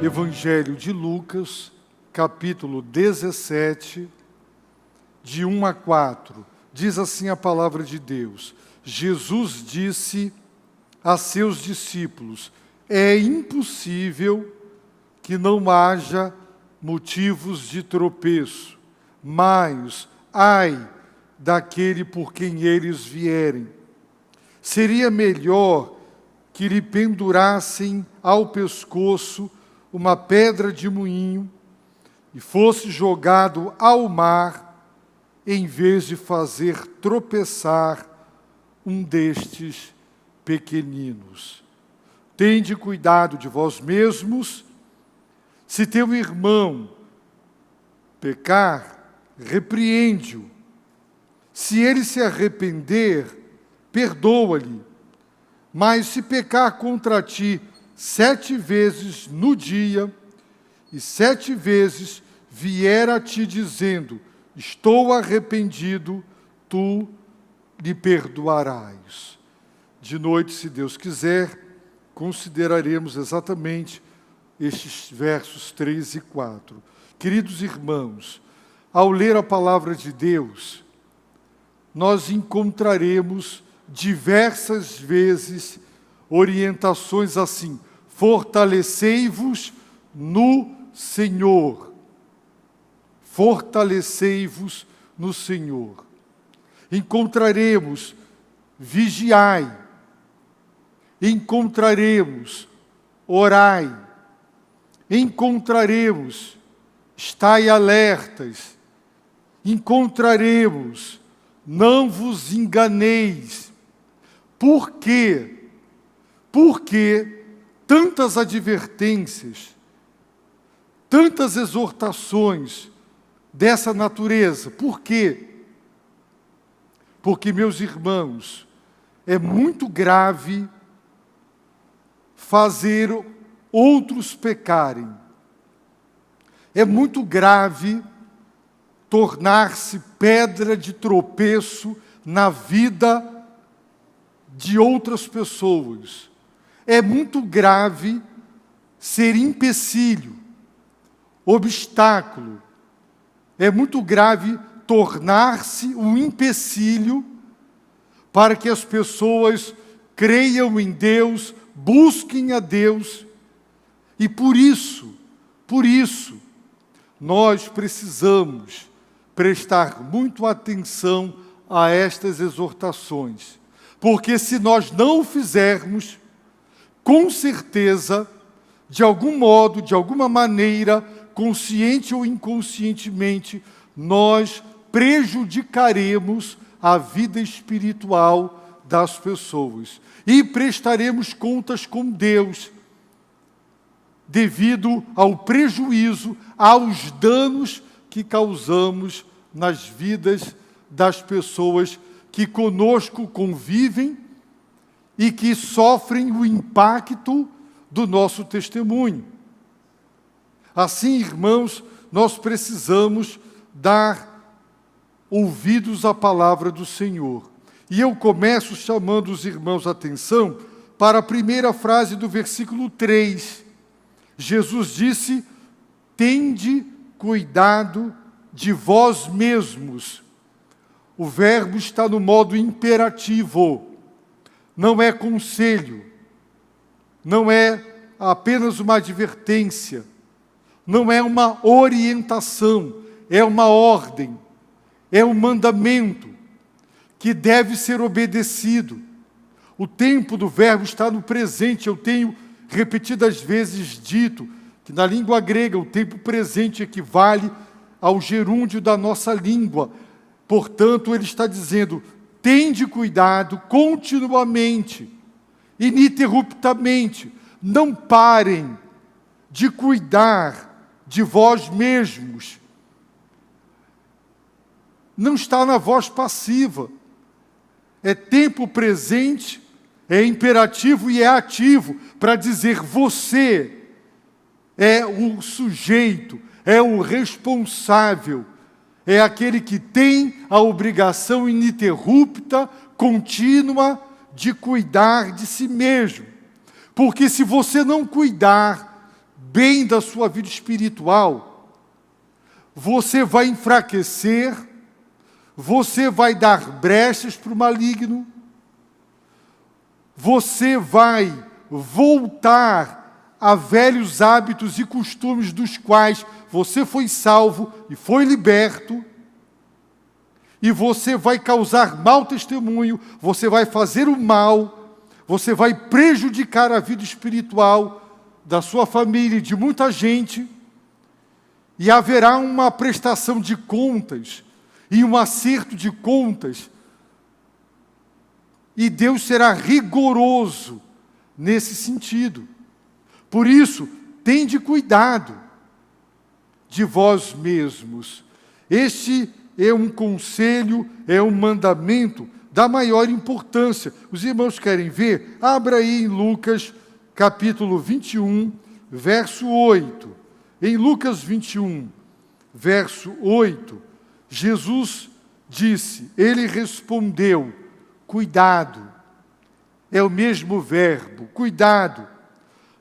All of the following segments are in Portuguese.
Evangelho de Lucas, capítulo 17, de 1 a 4. Diz assim a palavra de Deus: Jesus disse a seus discípulos: é impossível que não haja motivos de tropeço, mas ai daquele por quem eles vierem. Seria melhor que lhe pendurassem ao pescoço uma pedra de moinho e fosse jogado ao mar, em vez de fazer tropeçar um destes pequeninos. Tende cuidado de vós mesmos. Se teu irmão pecar, repreende-o. Se ele se arrepender, perdoa-lhe. Mas se pecar contra ti 7 vezes no dia, e 7 vezes vier a ti dizendo: estou arrependido, tu lhe perdoarás. De noite, se Deus quiser, consideraremos exatamente estes versos 3 e 4. Queridos irmãos, ao ler a palavra de Deus, nós encontraremos diversas vezes orientações assim: fortalecei-vos no Senhor. Fortalecei-vos no Senhor. Encontraremos vigiai. Encontraremos orai. Encontraremos estai alertas. Encontraremos não vos enganeis. Por quê? Porque tantas advertências, tantas exortações dessa natureza. Por quê? Porque, meus irmãos, é muito grave fazer outros pecarem. É muito grave tornar-se pedra de tropeço na vida de outras pessoas. É muito grave ser empecilho, obstáculo. É muito grave tornar-se um empecilho para que as pessoas creiam em Deus, busquem a Deus. E por isso, nós precisamos prestar muito atenção a estas exortações. Porque se nós não o fizermos, com certeza, de algum modo, de alguma maneira, consciente ou inconscientemente, nós prejudicaremos a vida espiritual das pessoas. E prestaremos contas com Deus, devido ao prejuízo, aos danos que causamos nas vidas das pessoas que conosco convivem e que sofrem o impacto do nosso testemunho. Assim, irmãos, nós precisamos dar ouvidos à palavra do Senhor. E eu começo chamando os irmãos a atenção para a primeira frase do versículo 3. Jesus disse: tende cuidado de vós mesmos. O verbo está no modo imperativo. Não é conselho. Não é apenas uma advertência. Não é uma orientação. É uma ordem. É um mandamento que deve ser obedecido. O tempo do verbo está no presente. Eu tenho repetidas vezes dito que na língua grega o tempo presente equivale ao gerúndio da nossa língua. Portanto, ele está dizendo: tende cuidado continuamente, ininterruptamente. Não parem de cuidar de vós mesmos. Não está na voz passiva. É tempo presente, é imperativo e é ativo para dizer: você é o sujeito, é o responsável, é aquele que tem a obrigação ininterrupta, contínua, de cuidar de si mesmo. Porque se você não cuidar bem da sua vida espiritual, você vai enfraquecer, você vai dar brechas para o maligno, você vai voltar a velhos hábitos e costumes dos quais você foi salvo e foi liberto, e você vai causar mau testemunho, você vai fazer o mal, você vai prejudicar a vida espiritual da sua família e de muita gente, e haverá uma prestação de contas e um acerto de contas, e Deus será rigoroso nesse sentido. Por isso, tende cuidado de vós mesmos. Este é um conselho, é um mandamento da maior importância. Os irmãos querem ver? Abra aí em Lucas, capítulo 21, verso 8. Em Lucas 21, verso 8, Jesus disse, ele respondeu, cuidado, é o mesmo verbo, cuidado,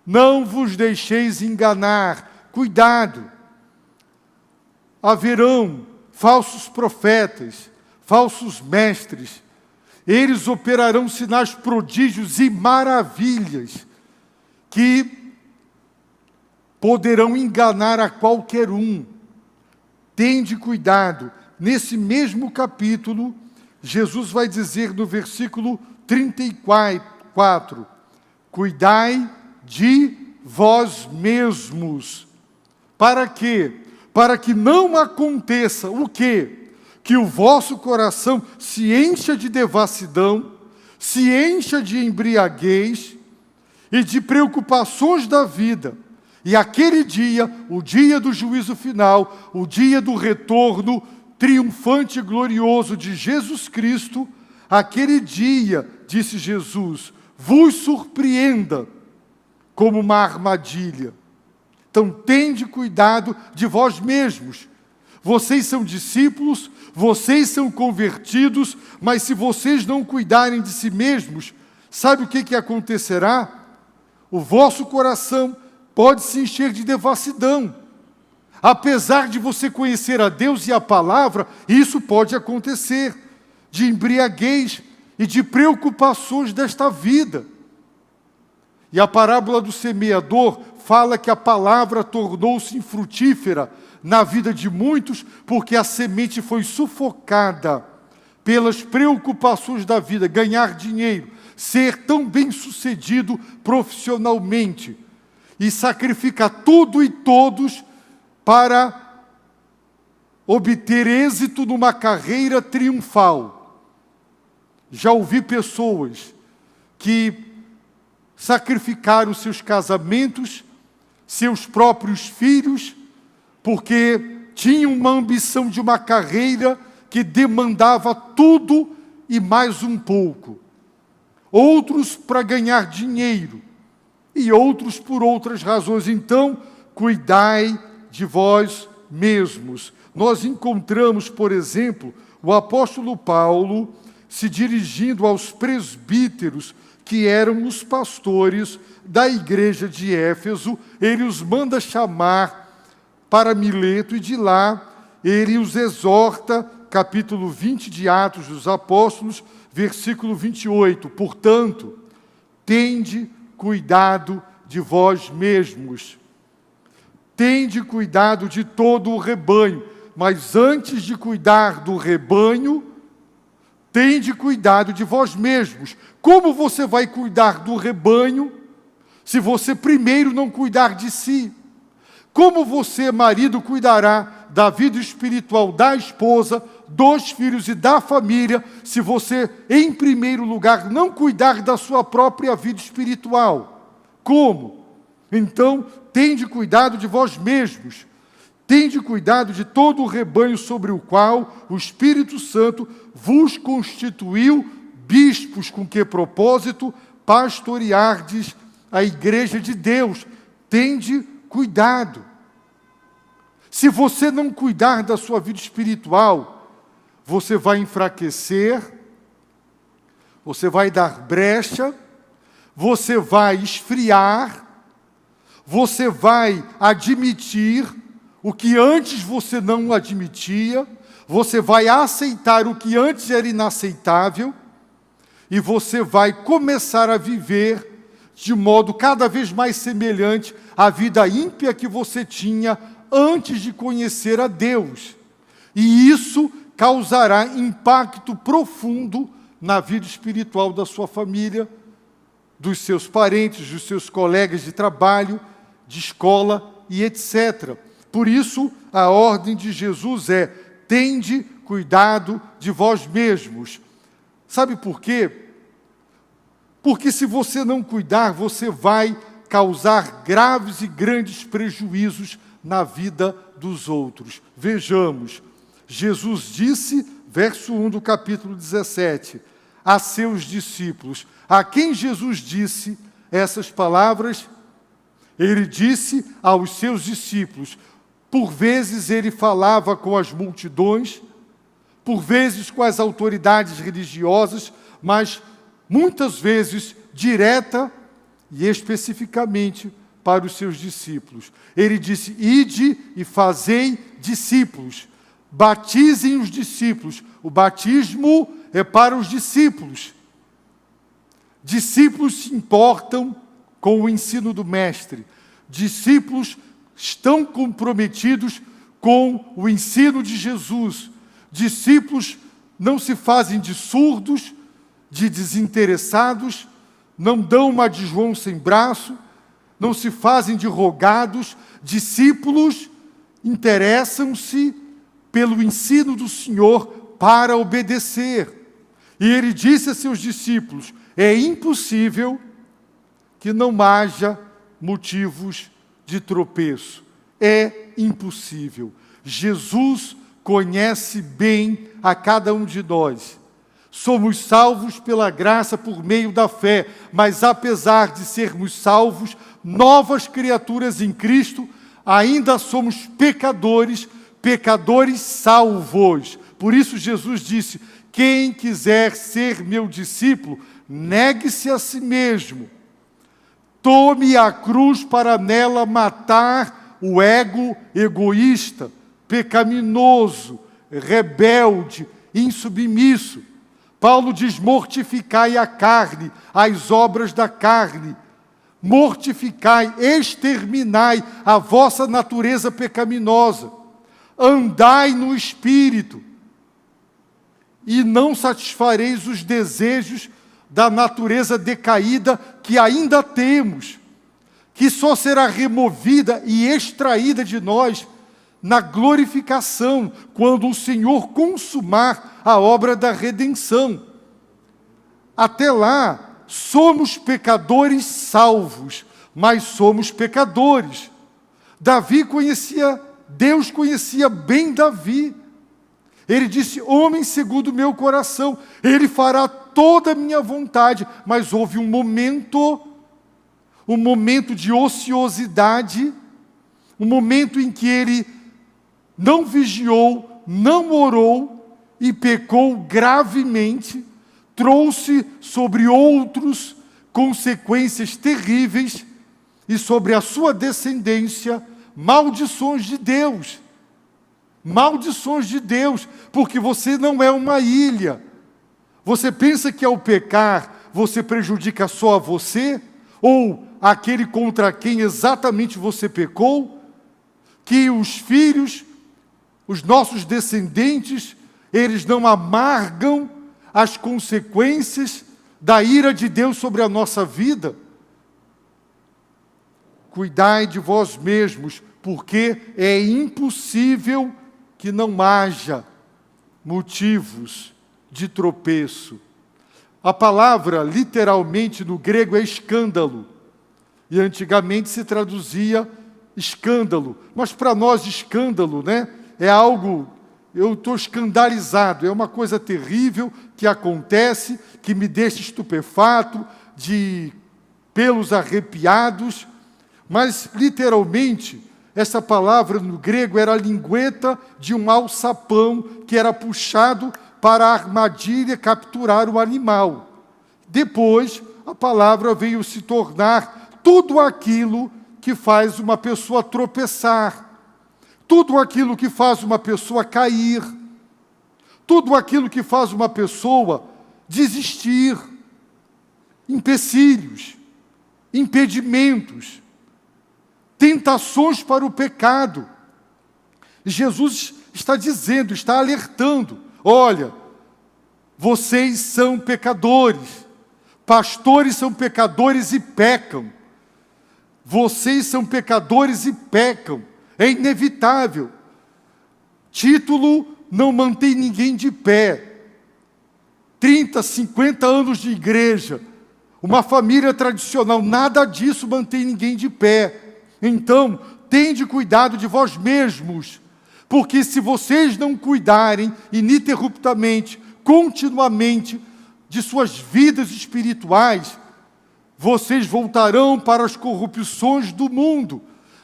não vos deixeis enganar, cuidado, haverão falsos profetas, falsos mestres, eles operarão sinais, prodígios e maravilhas, que poderão enganar a qualquer um. Tende cuidado. Nesse mesmo capítulo, Jesus vai dizer no versículo 34, cuidai de vós mesmos. Para quê? Para que não aconteça o quê? Que o vosso coração se encha de devassidão, se encha de embriaguez e de preocupações da vida. E aquele dia, o dia do juízo final, o dia do retorno triunfante e glorioso de Jesus Cristo, aquele dia, disse Jesus, vos surpreenda como uma armadilha. Então, tende cuidado de vós mesmos. Vocês são discípulos, vocês são convertidos, mas se vocês não cuidarem de si mesmos, sabe o que acontecerá? O vosso coração pode se encher de devassidão. Apesar de você conhecer a Deus e a palavra, isso pode acontecer, de embriaguez e de preocupações desta vida. E a parábola do semeador fala que a palavra tornou-se infrutífera na vida de muitos, porque a semente foi sufocada pelas preocupações da vida, ganhar dinheiro, ser tão bem-sucedido profissionalmente, e sacrificar tudo e todos para obter êxito numa carreira triunfal. Já ouvi pessoas que sacrificaram seus casamentos, seus próprios filhos, porque tinham uma ambição de uma carreira que demandava tudo e mais um pouco. Outros para ganhar dinheiro, e outros por outras razões. Então, cuidai de vós mesmos. Nós encontramos, por exemplo, o apóstolo Paulo se dirigindo aos presbíteros, que eram os pastores da igreja de Éfeso. Ele os manda chamar para Mileto, e de lá ele os exorta, capítulo 20 de Atos dos Apóstolos, versículo 28. Portanto, tende cuidado de vós mesmos. Tende cuidado de todo o rebanho, mas antes de cuidar do rebanho, tende cuidado de vós mesmos. Como você vai cuidar do rebanho se você primeiro não cuidar de si? Como você, marido, cuidará da vida espiritual da esposa, dos filhos e da família, se você, em primeiro lugar, não cuidar da sua própria vida espiritual? Como? Então, tende cuidado de vós mesmos. Tende cuidado de todo o rebanho sobre o qual o Espírito Santo vos constituiu bispos. Com que propósito? Pastoreardes a igreja de Deus. Tende cuidado. Se você não cuidar da sua vida espiritual, você vai enfraquecer, você vai dar brecha, você vai esfriar, você vai admitir o que antes você não admitia, você vai aceitar o que antes era inaceitável, e você vai começar a viver de modo cada vez mais semelhante à vida ímpia que você tinha antes de conhecer a Deus. E isso causará impacto profundo na vida espiritual da sua família, dos seus parentes, dos seus colegas de trabalho, de escola e etc. Por isso, a ordem de Jesus é: tende cuidado de vós mesmos. Sabe por quê? Porque se você não cuidar, você vai causar graves e grandes prejuízos na vida dos outros. Vejamos, Jesus disse, verso 1 do capítulo 17, a seus discípulos. A quem Jesus disse essas palavras? Ele disse aos seus discípulos. Por vezes ele falava com as multidões, por vezes com as autoridades religiosas, mas muitas vezes direta e especificamente para os seus discípulos. Ele disse: ide e fazei discípulos, batizem os discípulos. O batismo é para os discípulos. Discípulos se importam com o ensino do mestre. Discípulos estão comprometidos com o ensino de Jesus. Discípulos não se fazem de surdos, de desinteressados, não dão uma de João sem braço, não se fazem de rogados. Discípulos interessam-se pelo ensino do Senhor para obedecer. E ele disse a seus discípulos: é impossível que não haja motivos de tropeço. É impossível. Jesus conhece bem a cada um de nós. Somos salvos pela graça por meio da fé, mas apesar de sermos salvos, novas criaturas em Cristo, ainda somos pecadores, pecadores salvos. Por isso Jesus disse: quem quiser ser meu discípulo, negue-se a si mesmo. Tome a cruz para nela matar o ego egoísta, pecaminoso, rebelde, insubmisso. Paulo diz: mortificai a carne, as obras da carne. Mortificai, exterminai a vossa natureza pecaminosa. Andai no Espírito, e não satisfareis os desejos da natureza decaída que ainda temos, que só será removida e extraída de nós na glorificação, quando o Senhor consumar a obra da redenção. Até lá, somos pecadores salvos, mas somos pecadores. Deus conhecia bem Davi. Ele disse: homem segundo o meu coração, ele fará toda a minha vontade. Mas houve um momento de ociosidade, um momento em que ele não vigiou, não orou e pecou gravemente, trouxe sobre outros consequências terríveis e sobre a sua descendência maldições de Deus. Maldições de Deus, porque você não é uma ilha. Você pensa que ao pecar você prejudica só a você? Ou aquele contra quem exatamente você pecou? Que os filhos, os nossos descendentes, eles não amargam as consequências da ira de Deus sobre a nossa vida? Cuidai de vós mesmos, porque é impossível que não haja motivos de tropeço. A palavra, literalmente, no grego é escândalo. E antigamente se traduzia escândalo. Mas para nós, escândalo, né, é algo... Eu estou escandalizado, é uma coisa terrível que acontece, que me deixa estupefato, de pelos arrepiados. Mas, literalmente, essa palavra no grego era a lingueta de um alçapão que era puxado para a armadilha capturar o animal. Depois, a palavra veio se tornar tudo aquilo que faz uma pessoa tropeçar, tudo aquilo que faz uma pessoa cair, tudo aquilo que faz uma pessoa desistir, empecilhos, impedimentos, tentações para o pecado. Jesus está dizendo, está alertando, olha, vocês são pecadores, pastores são pecadores e pecam, vocês são pecadores e pecam, é inevitável. Título não mantém ninguém de pé. 30, 50 anos de igreja, uma família tradicional, nada disso mantém ninguém de pé. Então, tende cuidado de vós mesmos, porque se vocês não cuidarem ininterruptamente, continuamente, de suas vidas espirituais, vocês voltarão para as corrupções do mundo,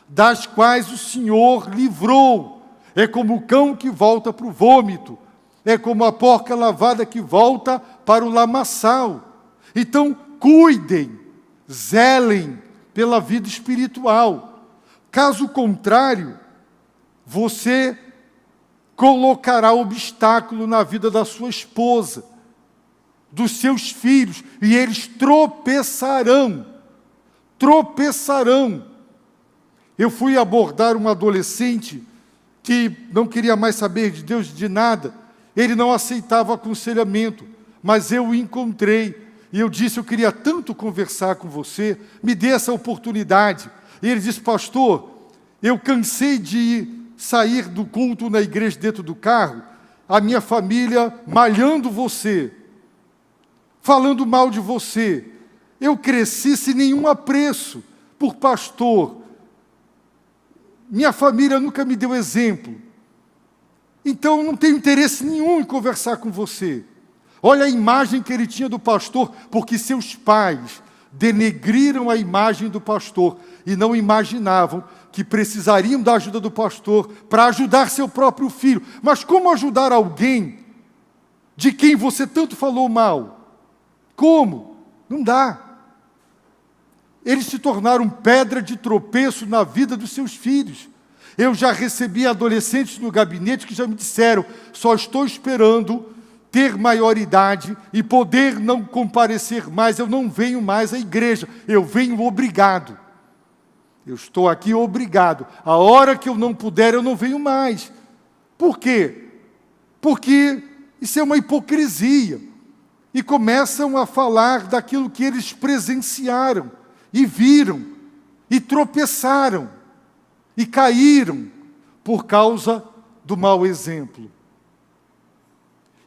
das quais o Senhor livrou. É como o cão que volta para o vômito, é como a porca lavada que volta para o lamaçal. Então, cuidem, zelem pela vida espiritual. Caso contrário, você colocará obstáculo na vida da sua esposa, dos seus filhos, e eles tropeçarão. Tropeçarão. Eu fui abordar um adolescente que não queria mais saber de Deus, de nada. Ele não aceitava aconselhamento, mas eu o encontrei. E eu disse, eu queria tanto conversar com você, me dê essa oportunidade. E ele disse, pastor, eu cansei de sair do culto na igreja dentro do carro, a minha família malhando você, falando mal de você. Eu cresci sem nenhum apreço por pastor. Minha família nunca me deu exemplo. Então, não tenho interesse nenhum em conversar com você. Olha a imagem que ele tinha do pastor, porque seus pais denegriram a imagem do pastor e não imaginavam que precisariam da ajuda do pastor para ajudar seu próprio filho. Mas como ajudar alguém de quem você tanto falou mal? Como? Não dá. Eles se tornaram pedra de tropeço na vida dos seus filhos. Eu já recebi adolescentes no gabinete que já me disseram, só estou esperando ter maioridade e poder não comparecer mais, eu não venho mais à igreja, eu venho obrigado. Eu estou aqui obrigado. A hora que eu não puder, eu não venho mais. Por quê? Porque isso é uma hipocrisia. E começam a falar daquilo que eles presenciaram, e viram, e tropeçaram, e caíram, por causa do mau exemplo.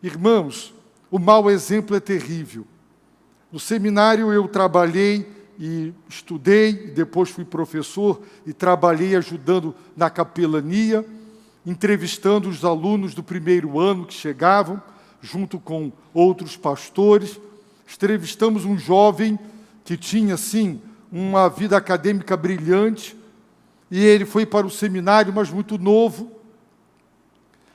Irmãos, o mau exemplo é terrível. No seminário eu trabalhei e estudei, e depois fui professor e trabalhei ajudando na capelania, entrevistando os alunos do primeiro ano que chegavam, junto com outros pastores. Entrevistamos um jovem que tinha, assim, uma vida acadêmica brilhante, e ele foi para o seminário, mas muito novo.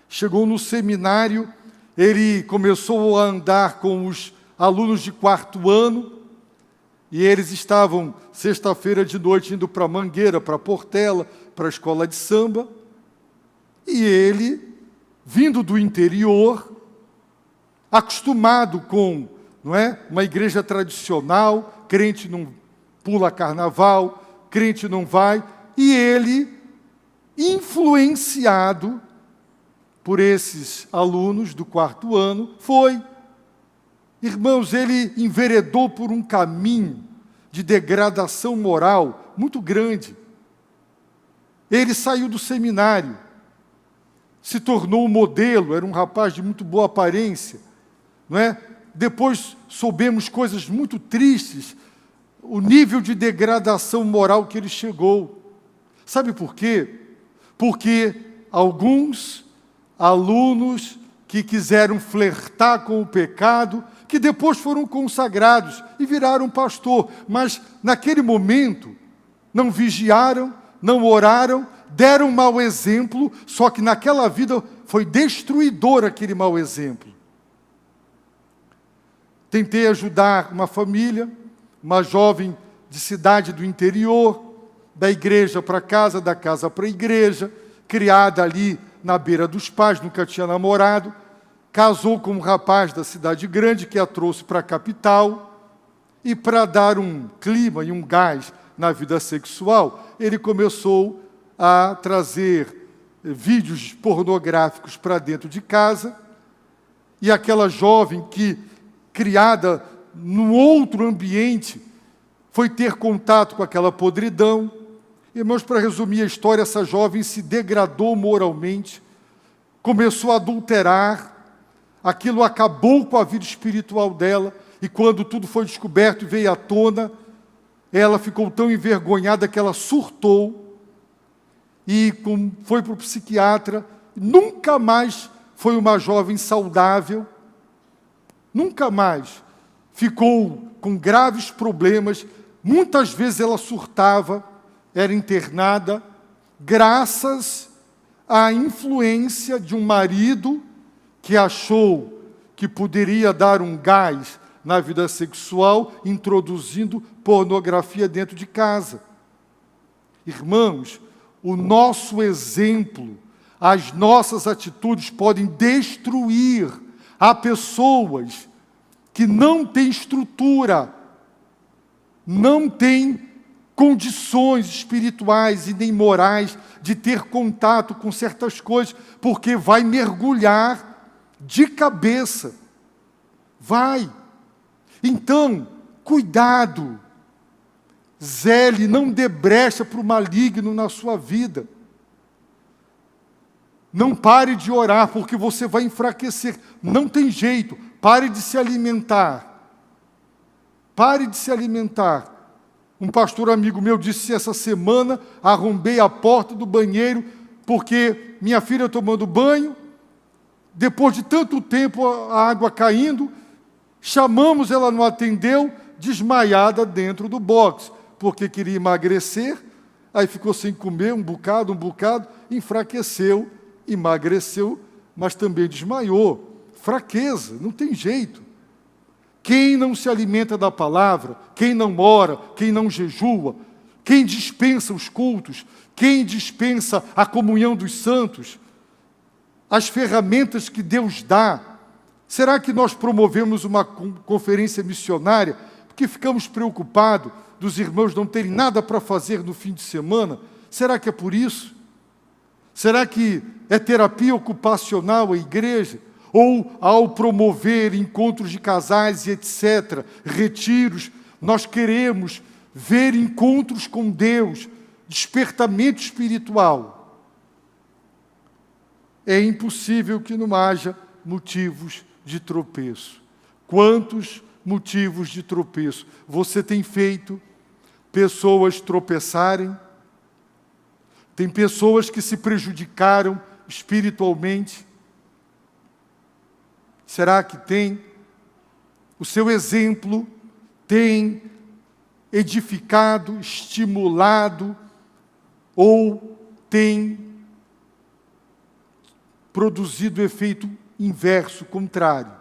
Chegou no seminário, ele começou a andar com os alunos de 4º ano, e eles estavam, sexta-feira de noite, indo para Mangueira, para Portela, para a escola de samba, e ele, vindo do interior, acostumado com, não é, uma igreja tradicional, crente não pula carnaval, crente não vai, e ele, influenciado por esses alunos do 4º ano, foi. Irmãos, ele enveredou por um caminho de degradação moral muito grande. Ele saiu do seminário, se tornou um modelo, era um rapaz de muito boa aparência, não é? Depois soubemos coisas muito tristes, o nível de degradação moral que ele chegou. Sabe por quê? Porque alguns alunos que quiseram flertar com o pecado, que depois foram consagrados e viraram pastor, mas naquele momento não vigiaram, não oraram, deram mau exemplo, só que naquela vida foi destruidor aquele mau exemplo. Tentei ajudar uma família, uma jovem de cidade do interior, da igreja para casa, da casa para a igreja, criada ali na beira dos pais, nunca tinha namorado, casou com um rapaz da cidade grande que a trouxe para a capital, e para dar um clima e um gás na vida sexual, ele começou a trazer vídeos pornográficos para dentro de casa, e aquela jovem que, criada num outro ambiente, foi ter contato com aquela podridão. Irmãos, para resumir a história, essa jovem se degradou moralmente, começou a adulterar, aquilo acabou com a vida espiritual dela, e quando tudo foi descoberto e veio à tona, ela ficou tão envergonhada que ela surtou e foi para o psiquiatra. Nunca mais foi uma jovem saudável, nunca mais ficou com graves problemas. Muitas vezes ela surtava, era internada, graças à influência de um marido que achou que poderia dar um gás na vida sexual, introduzindo pornografia dentro de casa. Irmãos, o nosso exemplo, as nossas atitudes podem destruir a pessoas que não têm estrutura, não têm condições espirituais e nem morais de ter contato com certas coisas, porque vai mergulhar de cabeça. Vai. Então, cuidado, zele, não dê brecha para o maligno na sua vida. Não pare de orar, porque você vai enfraquecer. Não tem jeito, pare de se alimentar. Pare de se alimentar. Um pastor amigo meu disse essa semana, arrombei a porta do banheiro, porque minha filha tomando banho, depois de tanto tempo a água caindo, chamamos, ela não atendeu, desmaiada dentro do box, porque queria emagrecer, aí ficou sem comer um bocado, enfraqueceu, emagreceu, mas também desmaiou. Fraqueza, não tem jeito. Quem não se alimenta da palavra, quem não ora, quem não jejua, quem dispensa os cultos, quem dispensa a comunhão dos santos, as ferramentas que Deus dá. Será que nós promovemos uma conferência missionária porque ficamos preocupados dos irmãos não terem nada para fazer no fim de semana? Será que é por isso? Será que é terapia ocupacional a igreja? Ou ao promover encontros de casais e etc., retiros, nós queremos ver encontros com Deus, despertamento espiritual? É impossível que não haja motivos de tropeço. Quantos motivos de tropeço você tem feito pessoas tropeçarem? Tem pessoas que se prejudicaram espiritualmente? Será que tem? O seu exemplo tem edificado, estimulado, ou tem produzido efeito inverso, contrário?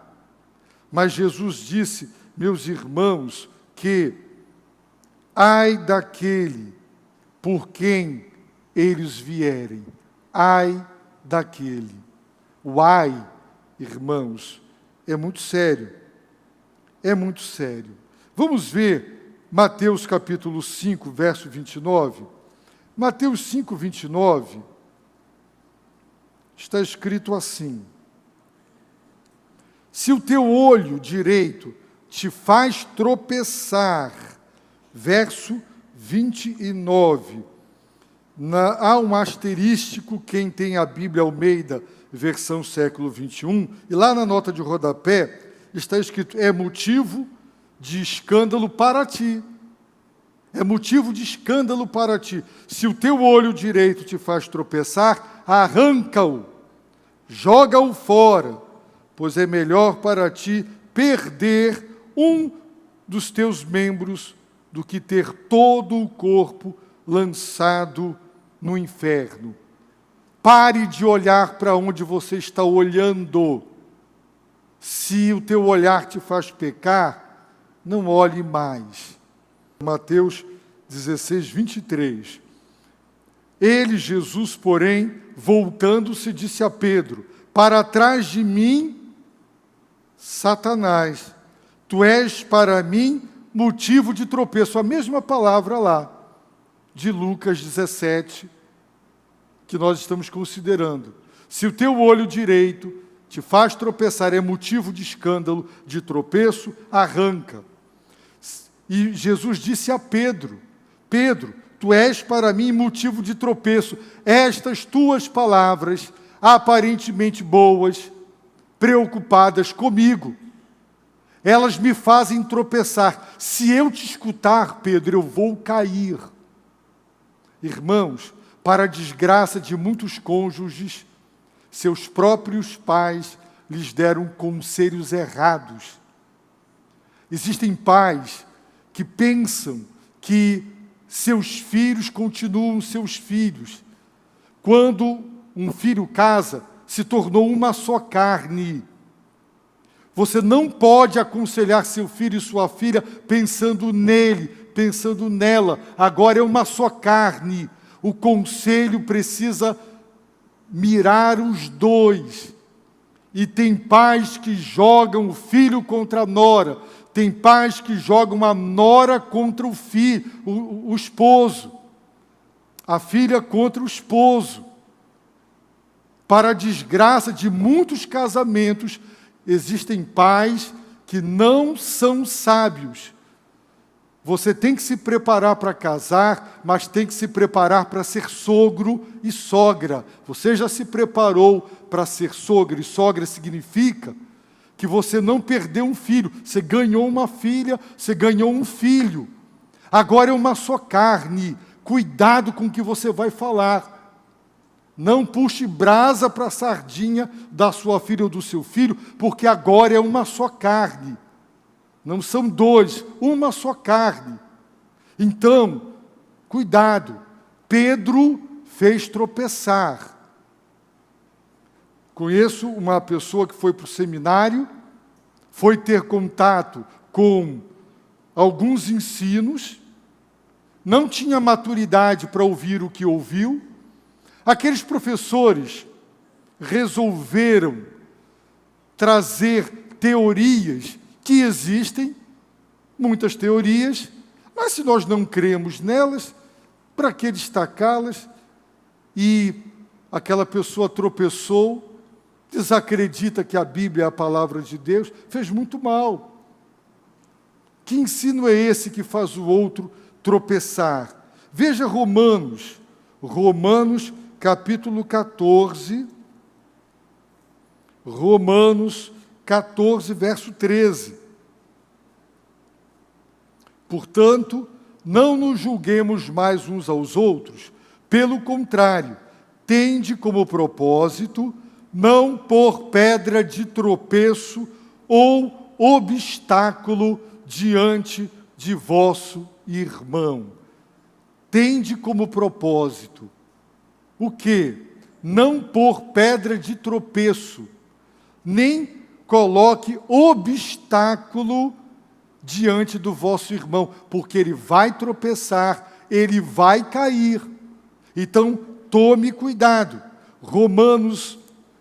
Mas Jesus disse, meus irmãos, que ai daquele por quem eles vierem, ai daquele. O ai, irmãos, é muito sério, é muito sério. Vamos ver Mateus capítulo 5, verso 29. Mateus 5, 29, está escrito assim: se o teu olho direito te faz tropeçar, verso 29, há um asterístico, quem tem a Bíblia Almeida, versão século 21, e lá na nota de rodapé está escrito, é motivo de escândalo para ti. É motivo de escândalo para ti. Se o teu olho direito te faz tropeçar, arranca-o, joga-o fora, pois é melhor para ti perder um dos teus membros do que ter todo o corpo lançado no inferno. Pare de olhar para onde você está olhando. Se o teu olhar te faz pecar, não olhe mais. Mateus 16, 23. Ele, Jesus, porém, voltando-se, disse a Pedro: para trás de mim, Satanás, tu és para mim motivo de tropeço. A mesma palavra lá, de Lucas 17, que nós estamos considerando. Se o teu olho direito te faz tropeçar, é motivo de escândalo, de tropeço, arranca. E Jesus disse a Pedro: Pedro, tu és para mim motivo de tropeço. Estas tuas palavras, aparentemente boas, preocupadas comigo, elas me fazem tropeçar. Se eu te escutar, Pedro, eu vou cair. Irmãos, para a desgraça de muitos cônjuges, seus próprios pais lhes deram conselhos errados. Existem pais que pensam que seus filhos continuam seus filhos. Quando um filho casa, se tornou uma só carne. Você não pode aconselhar seu filho e sua filha pensando nele, pensando nela. Agora é uma só carne. O conselho precisa mirar os dois. E tem pais que jogam o filho contra a nora. Tem pais que jogam a nora contra o filho, o esposo. A filha contra o esposo. Para a desgraça de muitos casamentos, existem pais que não são sábios. Você tem que se preparar para casar, mas tem que se preparar para ser sogro e sogra. Você já se preparou para ser sogro e sogra? Significa que você não perdeu um filho. Você ganhou uma filha, você ganhou um filho. Agora é uma só carne. Cuidado com o que você vai falar. Não puxe brasa para a sardinha da sua filha ou do seu filho, porque agora é uma só carne. Não são dois, uma só carne. Então, cuidado. Pedro fez tropeçar. Conheço uma pessoa que foi para o seminário, foi ter contato com alguns ensinos, não tinha maturidade para ouvir o que ouviu. Aqueles professores resolveram trazer teorias que existem, muitas teorias, mas se nós não cremos nelas, para que destacá-las? E aquela pessoa tropeçou, desacredita que a Bíblia é a palavra de Deus, fez muito mal. Que ensino é esse que faz o outro tropeçar? Veja Romanos capítulo 14, Romanos 14, verso 13. Portanto, não nos julguemos mais uns aos outros, pelo contrário, tende como propósito não pôr pedra de tropeço ou obstáculo diante de vosso irmão. Tende como propósito o quê? Não pôr pedra de tropeço, nem coloque obstáculo diante do vosso irmão, porque ele vai tropeçar, ele vai cair. Então, tome cuidado. Romanos,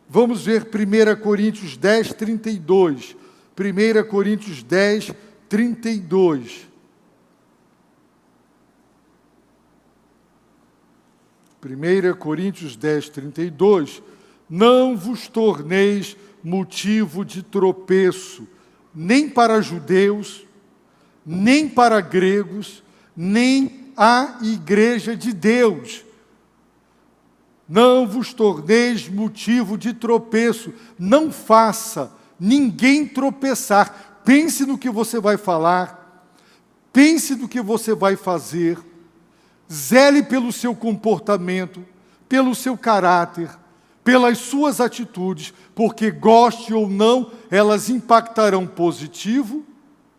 vamos ver 1 Coríntios 10, 32. 1 Coríntios 10, 32. 1 Coríntios 10, 32. Não vos torneis motivo de tropeço, nem para judeus, nem para gregos, nem a igreja de Deus. Não vos torneis motivo de tropeço. Não faça ninguém tropeçar. Pense no que você vai falar, pense no que você vai fazer, zele pelo seu comportamento, pelo seu caráter, pelas suas atitudes, porque goste ou não, elas impactarão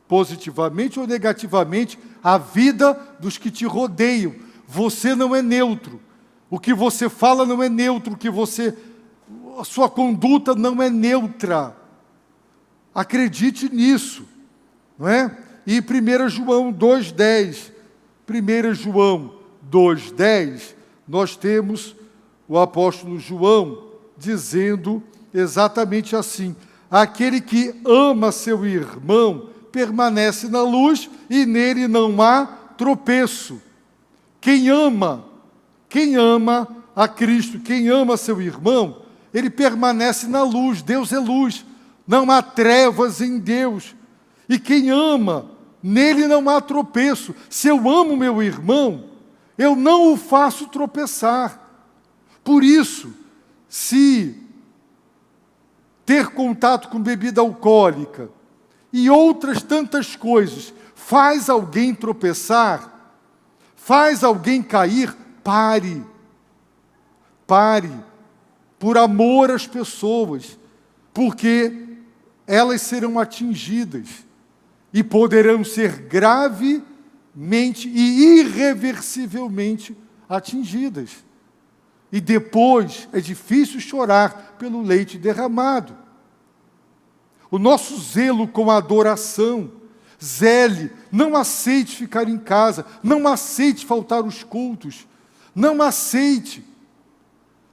positivamente ou negativamente a vida dos que te rodeiam. Você não é neutro. O que você fala não é neutro, a sua conduta não é neutra. Acredite nisso, não é? E 1 João 2,10, 1 João 2,10, nós temos o apóstolo João dizendo exatamente assim: aquele que ama seu irmão permanece na luz e nele não há tropeço. Quem ama a Cristo, quem ama seu irmão, ele permanece na luz. Deus é luz, não há trevas em Deus. E quem ama, nele não há tropeço. Se eu amo meu irmão, eu não o faço tropeçar. Por isso, se ter contato com bebida alcoólica e outras tantas coisas faz alguém tropeçar, faz alguém cair, pare. Pare, por amor às pessoas, porque elas serão atingidas e poderão ser gravemente e irreversivelmente atingidas. E depois é difícil chorar pelo leite derramado. O nosso zelo com a adoração, zele, não aceite ficar em casa, não aceite faltar os cultos, não aceite.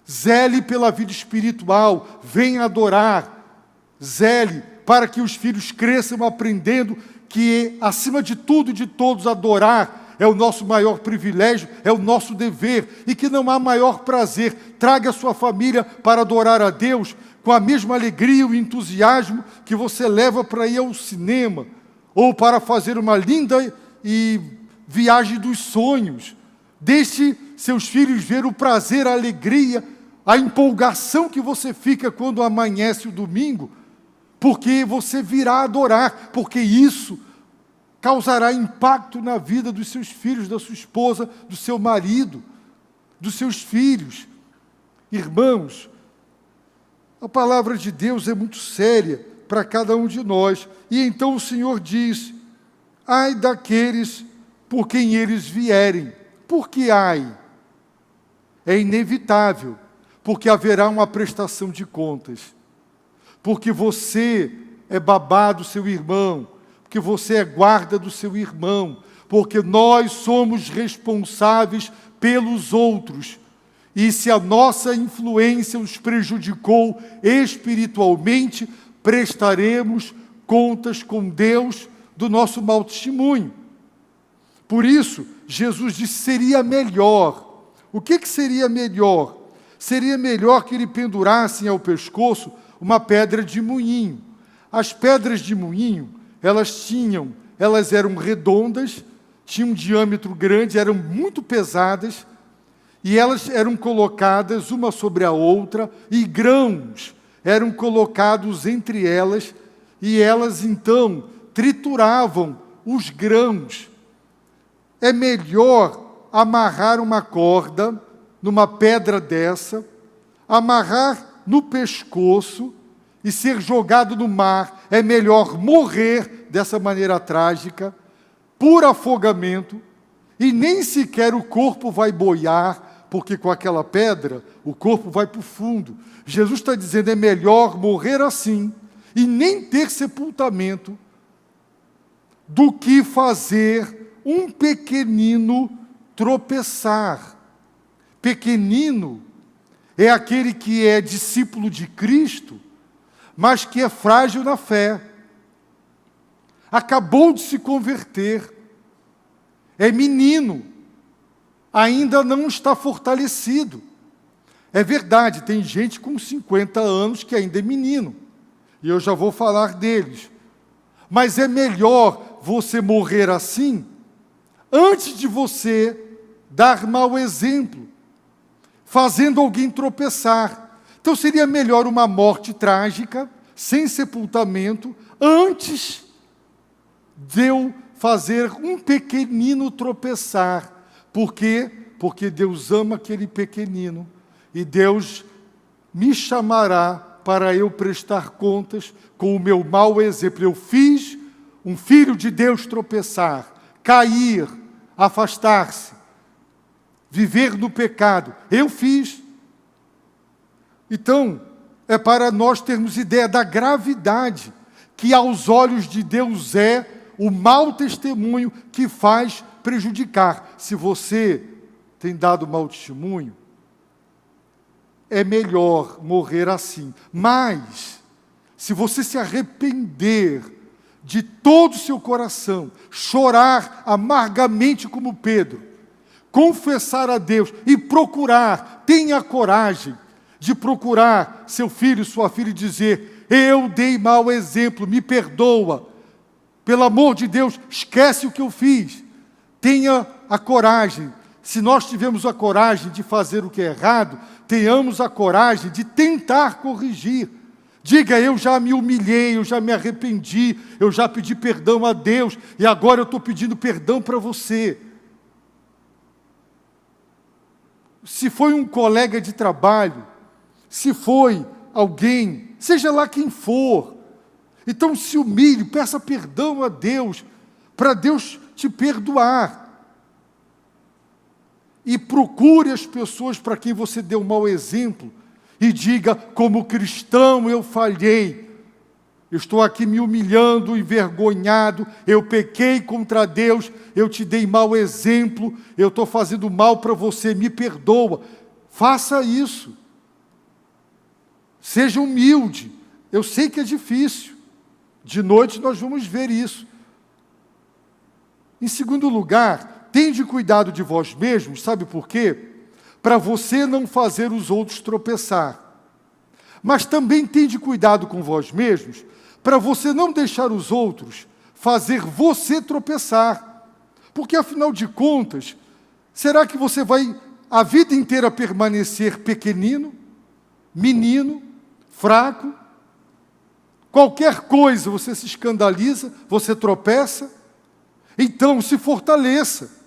Zele pela vida espiritual, venha adorar. Zele para que os filhos cresçam aprendendo que, acima de tudo e de todos, adorar é o nosso maior privilégio, é o nosso dever, e que não há maior prazer. Traga a sua família para adorar a Deus com a mesma alegria e entusiasmo que você leva para ir ao cinema, ou para fazer uma linda viagem dos sonhos. Deixe seus filhos ver o prazer, a alegria, a empolgação que você fica quando amanhece o domingo, porque você virá adorar, porque isso causará impacto na vida dos seus filhos, da sua esposa, do seu marido, dos seus filhos. Irmãos, a palavra de Deus é muito séria para cada um de nós. E então o Senhor diz: ai daqueles por quem eles vierem. Por que ai? É inevitável, porque haverá uma prestação de contas. Porque você é babá do seu irmão, porque você é guarda do seu irmão, porque nós somos responsáveis pelos outros. E se a nossa influência os prejudicou espiritualmente, prestaremos contas com Deus do nosso mau testemunho. Por isso, Jesus disse: seria melhor. O que seria melhor? Seria melhor que lhe pendurassem ao pescoço uma pedra de moinho. As pedras de moinho, elas eram redondas, tinham um diâmetro grande, eram muito pesadas, e elas eram colocadas uma sobre a outra, e grãos eram colocados entre elas, e elas então trituravam os grãos. É melhor amarrar uma corda numa pedra dessa, amarrar no pescoço e ser jogado no mar. É melhor morrer dessa maneira trágica, por afogamento, e nem sequer o corpo vai boiar, porque com aquela pedra o corpo vai para o fundo. Jesus está dizendo: é melhor morrer assim e nem ter sepultamento, do que fazer um pequenino tropeçar. Pequenino é aquele que é discípulo de Cristo, mas que é frágil na fé. Acabou de se converter, é menino, ainda não está fortalecido. É verdade, tem gente com 50 anos que ainda é menino, e eu já vou falar deles. Mas é melhor você morrer assim, antes de você dar mau exemplo, fazendo alguém tropeçar. Então seria melhor uma morte trágica, sem sepultamento, antes de eu fazer um pequenino tropeçar. Por quê? Porque Deus ama aquele pequenino, e Deus me chamará para eu prestar contas com o meu mau exemplo. Eu fiz um filho de Deus tropeçar, cair, afastar-se, viver no pecado. Eu fiz. Então, é para nós termos ideia da gravidade que aos olhos de Deus é o mau testemunho que faz prejudicar. Se você tem dado mau testemunho, é melhor morrer assim. Mas, se você se arrepender de todo o seu coração, chorar amargamente como Pedro, confessar a Deus e procurar, tenha coragem de procurar seu filho, sua filha e dizer: eu dei mau exemplo, me perdoa, pelo amor de Deus, esquece o que eu fiz. Tenha a coragem. Se nós tivermos a coragem de fazer o que é errado, tenhamos a coragem de tentar corrigir. Diga: eu já me humilhei, eu já me arrependi, eu já pedi perdão a Deus, e agora eu estou pedindo perdão para você. Se foi um colega de trabalho, se foi alguém, seja lá quem for, então se humilhe, peça perdão a Deus, para Deus te perdoar. E procure as pessoas para quem você deu um mau exemplo, e diga: como cristão eu falhei, eu estou aqui me humilhando, envergonhado, eu pequei contra Deus, eu te dei mau exemplo, eu estou fazendo mal para você, me perdoa. Faça isso. Seja humilde. Eu sei que é difícil. De noite nós vamos ver isso. Em segundo lugar, tende cuidado de vós mesmos, sabe por quê? Para você não fazer os outros tropeçar. Mas também tende cuidado com vós mesmos, para você não deixar os outros fazer você tropeçar. Porque, afinal de contas, será que você vai a vida inteira permanecer pequenino, menino, fraco? Qualquer coisa você se escandaliza, você tropeça? Então se fortaleça.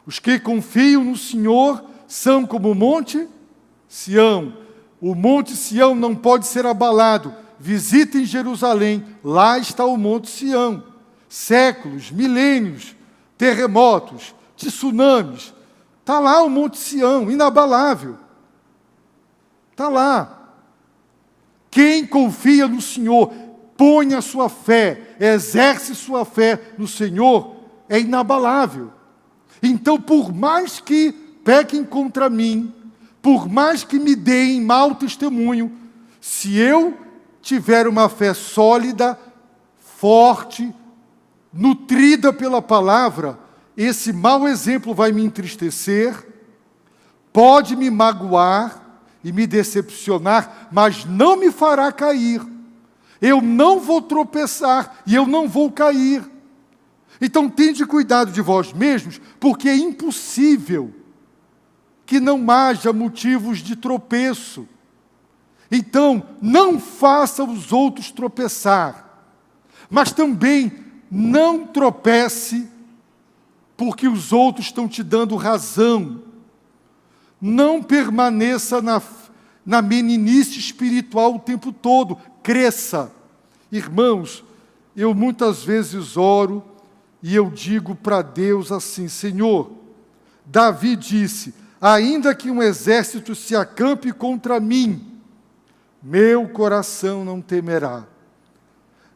Os que confiam no Senhor são como o monte Sião. O monte Sião não pode ser abalado. Visitem Jerusalém, lá está o monte Sião. Séculos, milênios, terremotos, tsunamis. Está lá o monte Sião, inabalável. Está lá. Quem confia no Senhor, põe a sua fé, exerce sua fé no Senhor, é inabalável. Então, por mais que pequem contra mim, por mais que me deem mau testemunho, se eu tiver uma fé sólida, forte, nutrida pela palavra, esse mau exemplo vai me entristecer, pode me magoar e me decepcionar, mas não me fará cair. Eu não vou tropeçar e eu não vou cair. Então, tende cuidado de vós mesmos, porque é impossível que não haja motivos de tropeço. Então, não faça os outros tropeçar, mas também não tropece porque os outros estão te dando razão. Não permaneça na meninice espiritual o tempo todo, cresça. Irmãos, eu muitas vezes oro e eu digo para Deus assim: Senhor, Davi disse: ainda que um exército se acampe contra mim, meu coração não temerá.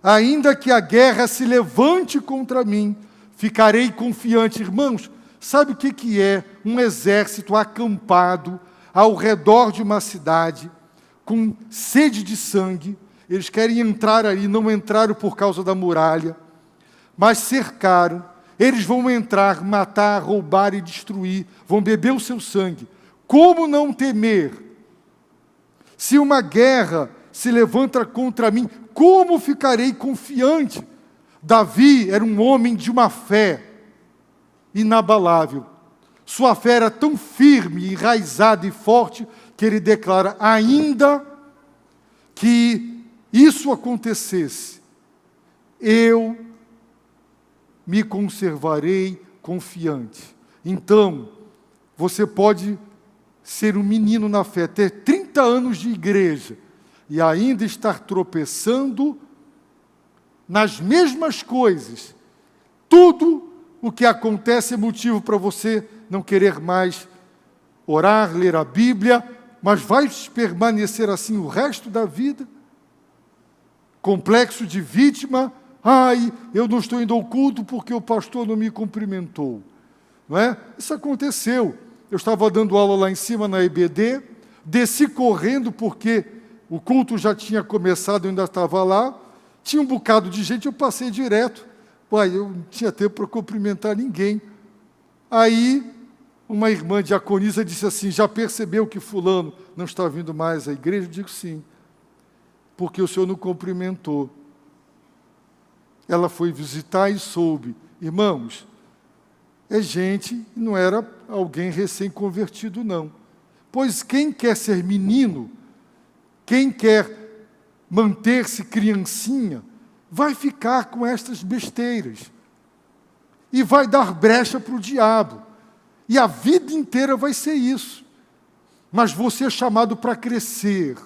Ainda que a guerra se levante contra mim, ficarei confiante. Irmãos, sabe o que é um exército acampado ao redor de uma cidade, com sede de sangue? Eles querem entrar ali, não entraram por causa da muralha, mas cercaram. Eles vão entrar, matar, roubar e destruir, vão beber o seu sangue. Como não temer? Se uma guerra se levanta contra mim, como ficarei confiante? Davi era um homem de uma fé inabalável. Sua fé era tão firme, enraizada e forte, que ele declara: ainda que isso acontecesse, eu me conservarei confiante. Então, você pode ser um menino na fé, ter 30 anos de igreja, e ainda estar tropeçando nas mesmas coisas. Tudo o que acontece é motivo para você não querer mais orar, ler a Bíblia, mas vai permanecer assim o resto da vida? Complexo de vítima. Ai, eu não estou indo ao culto porque o pastor não me cumprimentou. Não é? Isso aconteceu. eu estava dando aula lá em cima na EBD, desci correndo porque o culto já tinha começado, eu ainda estava lá, tinha um bocado de gente, eu passei direto. Uai, eu não tinha tempo para cumprimentar ninguém. Aí, uma irmã diaconisa disse assim, já percebeu que fulano não está vindo mais à igreja? Eu digo sim, porque o senhor não cumprimentou. Ela foi visitar e soube. Irmãos, é gente, não era alguém recém-convertido, não. Pois quem quer ser menino, quem quer manter-se criancinha, vai ficar com estas besteiras. E vai dar brecha para o diabo. E a vida inteira vai ser isso. Mas você é chamado para crescer,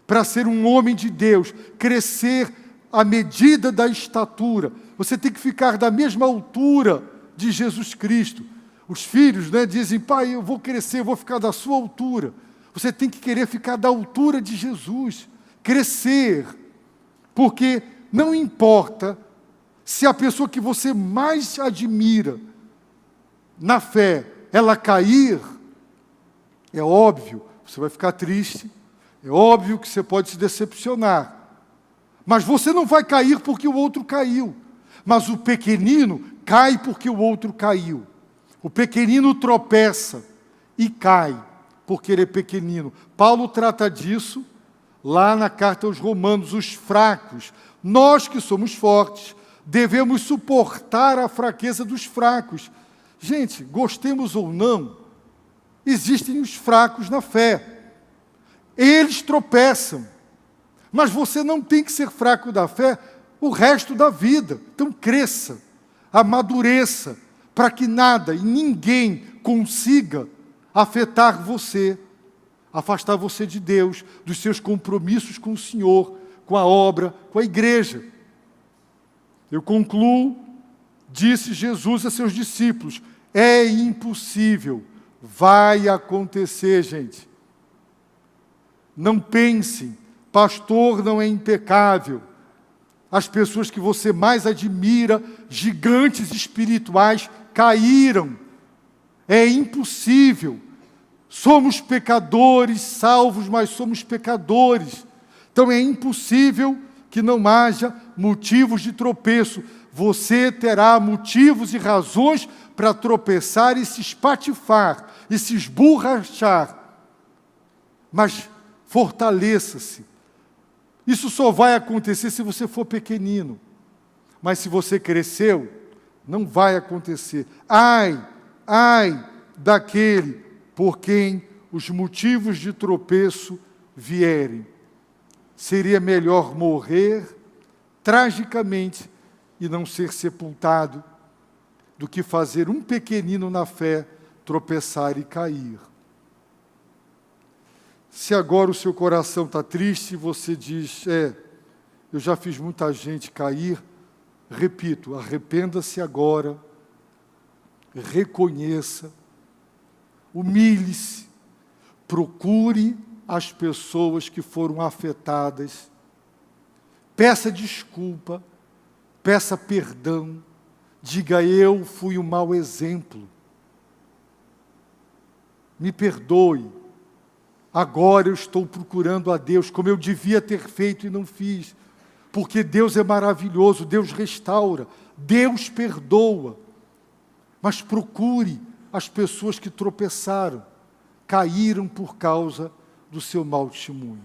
para ser um homem de Deus, crescer à medida da estatura. Você tem que ficar da mesma altura de Jesus Cristo. Os filhos, dizem, pai, eu vou crescer, eu vou ficar da sua altura. Você tem que querer ficar da altura de Jesus, crescer, porque não importa se a pessoa que você mais admira na fé, ela cair, é óbvio, você vai ficar triste, é óbvio que você pode se decepcionar, mas você não vai cair porque o outro caiu, mas o pequenino cai porque o outro caiu. O pequenino tropeça e cai, porque ele é pequenino. Paulo trata disso lá na carta aos Romanos, os fracos. Nós que somos fortes, devemos suportar a fraqueza dos fracos. Gente, gostemos ou não, existem os fracos na fé. Eles tropeçam, mas você não tem que ser fraco da fé o resto da vida. Então cresça, amadureça, para que nada e ninguém consiga afetar você, afastar você de Deus, dos seus compromissos com o Senhor, com a obra, com a igreja. Eu concluo, disse Jesus a seus discípulos, é impossível, vai acontecer, gente. Não pensem, pastor não é impecável. As pessoas que você mais admira, gigantes espirituais, caíram. É impossível. Somos pecadores, salvos, mas somos pecadores. Então é impossível que não haja motivos de tropeço. Você terá motivos e razões para tropeçar e se espatifar, e se esborrachar. Mas fortaleça-se. Isso só vai acontecer se você for pequenino. Mas se você cresceu, não vai acontecer. Ai daquele por quem os motivos de tropeço vierem. Seria melhor morrer tragicamente e não ser sepultado do que fazer um pequenino na fé tropeçar e cair. Se agora o seu coração está triste, você diz, eu já fiz muita gente cair, repito, arrependa-se agora, reconheça, humilhe-se, procure as pessoas que foram afetadas, peça desculpa, peça perdão, diga, eu fui um mau exemplo, me perdoe, agora eu estou procurando a Deus, como eu devia ter feito e não fiz, porque Deus é maravilhoso, Deus restaura, Deus perdoa, mas procure as pessoas que tropeçaram, caíram por causa do seu mau testemunho.